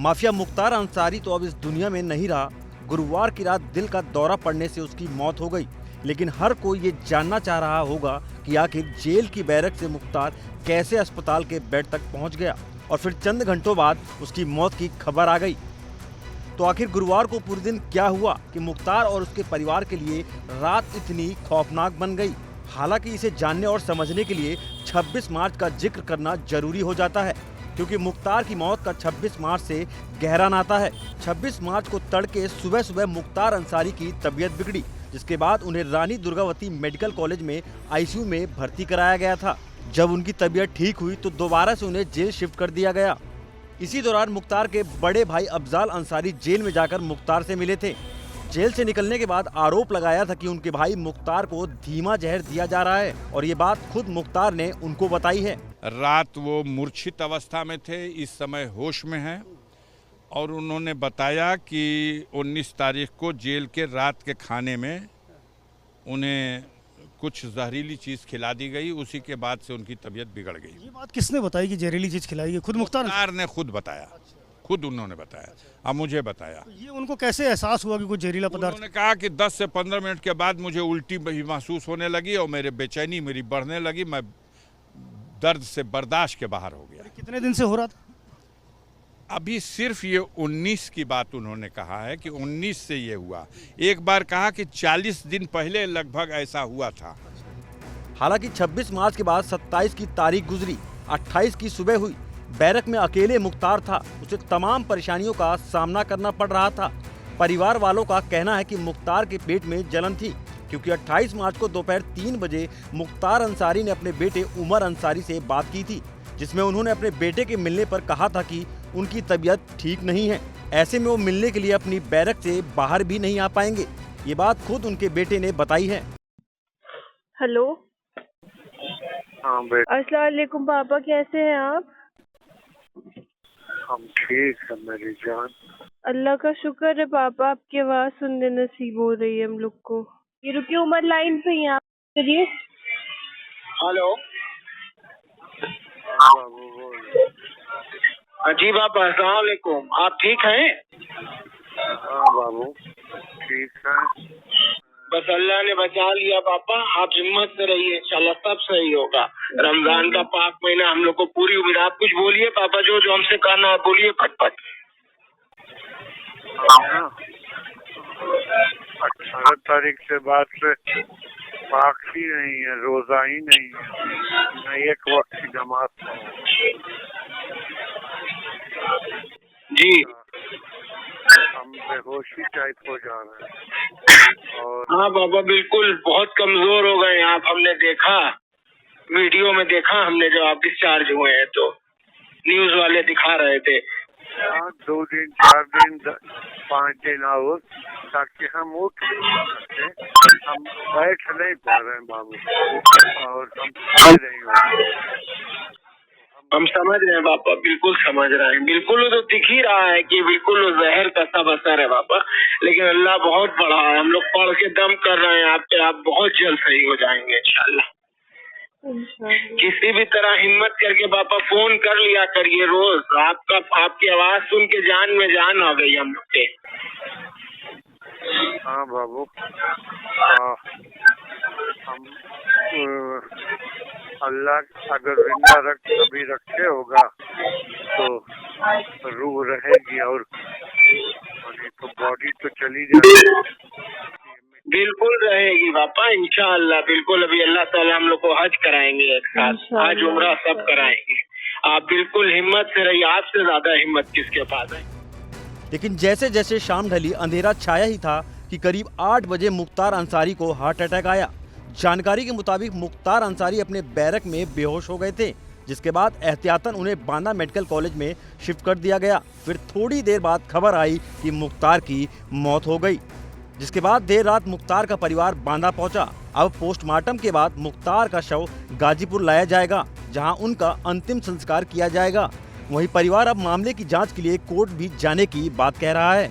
Mafia Mukhtar Ansari तो अब इस दुनिया में नहीं रहा। गुरुवार की रात दिल का दौरा पड़ने से उसकी मौत हो गई। लेकिन हर कोई ये जानना चाह रहा होगा कि आखिर जेल की बैरक से मुख्तार कैसे अस्पताल के बेड तक पहुंच गया और फिर चंद घंटों बाद उसकी मौत की खबर आ गई। तो आखिर गुरुवार को पूरे दिन क्या हुआ कि मुख्तार और उसके परिवार के लिए रात इतनी खौफनाक बन गई। हालांकि इसे जानने और समझने के लिए 26 मार्च का जिक्र करना जरूरी हो जाता है, क्योंकि मुख्तार की मौत का 26 मार्च से गहरा नाता है। 26 मार्च को तड़के सुबह सुबह मुख्तार अंसारी की तबीयत बिगड़ी, जिसके बाद उन्हें रानी दुर्गावती मेडिकल कॉलेज में आईसीयू में भर्ती कराया गया था। जब उनकी तबीयत ठीक हुई तो दोबारा से उन्हें जेल शिफ्ट कर दिया गया। इसी दौरान मुख्तार के बड़े भाई अफजाल अंसारी जेल में जाकर मुख्तार से मिले थे। जेल से निकलने के बाद आरोप लगाया था कि उनके भाई मुख्तार को धीमा जहर दिया जा रहा है और ये बात खुद मुख्तार ने उनको बताई है। रात वो मूर्छित अवस्था में थे, इस समय होश में हैं और उन्होंने बताया कि 19 तारीख को जेल के रात के खाने में उन्हें कुछ जहरीली चीज़ खिला दी गई। उसी के बाद से उनकी तबीयत बिगड़ गई। ये बात किसने बताई कि जहरीली चीज़ खिलाई है? खुद मुख्तार ने खुद बताया। खुद उन्होंने बताया, अब मुझे बताया। तो ये उनको कैसे एहसास हुआ कि कोई जहरीला पदार्थ? उन्होंने कहा कि 10 से 15 मिनट के बाद मुझे उल्टी भी महसूस होने लगी और मेरे बेचैनी मेरी बढ़ने लगी। मैं दर्द से बर्दाश्त के बाहर हो गया। कितने दिन से हो रहा था? अभी सिर्फ ये 19 की बात उन्होंने कहा है कि 19 से ये हुआ। एक बार कहा कि 40 दिन पहले लगभग ऐसा हुआ था। हालांकि 26 मार्च के बाद 27 की तारीख गुजरी, 28 की सुबह हुई। बैरक में अकेले मुख्तार था, उसे तमाम परेशानियों का सामना करना पड़ रहा था। परिवार वालों का कहना है कि मुख्तार के पेट में जलन थी, क्योंकि 28 मार्च को दोपहर 3 बजे मुख्तार अंसारी ने अपने बेटे उमर अंसारी से बात की थी, जिसमें उन्होंने अपने बेटे के मिलने पर कहा था कि उनकी तबीयत ठीक नहीं है। ऐसे में वो मिलने के लिए अपनी बैरक से बाहर भी नहीं आ पाएंगे। ये बात खुद उनके बेटे ने बताई है। हेलो, हाँ बेटा। अस्सलाम वालेकुम पापा, कैसे हैं आप? हम ठीक है मेरी जान। अल्लाह का शुक्र है पापा, आपकी आवाज़ सुनने नसीब हो रही है हम लोग को। ये रुकिए, उमर लाइन पे ही आप करिए। हेलो। जी बाबा, अस्सलाम वालेकुम। आप ठीक हैं? हाँ बाबू, ठीक है। बस अल्लाह ने बचा लिया पापा, आप हिम्मत से रहिए, इंशाल्लाह सब सही होगा। रमजान का पाक महीना हम लोग को पूरी उम्मीद। आप कुछ बोलिए पापा, जो जो हमसे कहना है बोलिए फटफट। 18 तारीख से बाद से पाक ही नहीं है, रोजा ही नहीं है, न एक वक्त की जमात जी। हम बेहोशी टाइप हो जा रहे हैं। और हाँ बाबा, बिल्कुल बहुत कमजोर हो गए आप। हमने देखा, वीडियो में देखा हमने, जब आप डिस्चार्ज हुए हैं तो न्यूज वाले दिखा रहे थे। 2 दिन 4 दिन 5 दिन और, ताकि हम उठ सकते, हम बैठ नहीं पा रहे हैं बाबू, और हम समझ रहे हैं पापा, बिल्कुल समझ रहे हैं। बिल्कुल तो दिख ही रहा है कि बिल्कुल जहर का सब असर है पापा, लेकिन अल्लाह बहुत बड़ा है। हम लोग पढ़ के दम कर रहे हैं आप पे, आप बहुत जल्द सही हो जाएंगे इंशाल्लाह। किसी भी तरह हिम्मत करके पापा फोन कर लिया करिए रोज। आपकी आवाज सुन के जान में जान आ गई हम लोग के। हाँ बाबू, हम अल्लाह अगर जिंदा कभी रखे होगा तो रूह रहेगी, और तो बॉडी तो चली जाएगी। बिल्कुल रहेगी पापा, इंशाअल्लाह बिल्कुल। अभी अल्लाह ताला हम लोग को हज कराएंगे एक साथ, हज उम्रा सब कराएंगे। आप बिल्कुल हिम्मत से रहिए, आपसे ज्यादा हिम्मत किसके पास है। लेकिन जैसे जैसे शाम ढली, अंधेरा छाया ही था कि करीब 8 बजे मुख्तार अंसारी को हार्ट अटैक आया। जानकारी के मुताबिक मुख्तार अंसारी अपने बैरक में बेहोश हो गए थे, जिसके बाद एहतियातन उन्हें बांदा मेडिकल कॉलेज में शिफ्ट कर दिया गया। फिर थोड़ी देर बाद खबर आई कि मुख्तार की मौत हो गई, जिसके बाद देर रात मुख्तार का परिवार बांदा पहुंचा। अब पोस्टमार्टम के बाद मुख्तार का शव गाजीपुर लाया जाएगा, जहां उनका अंतिम संस्कार किया जाएगा। वहीं परिवार अब मामले की जांच के लिए कोर्ट भी जाने की बात कह रहा है।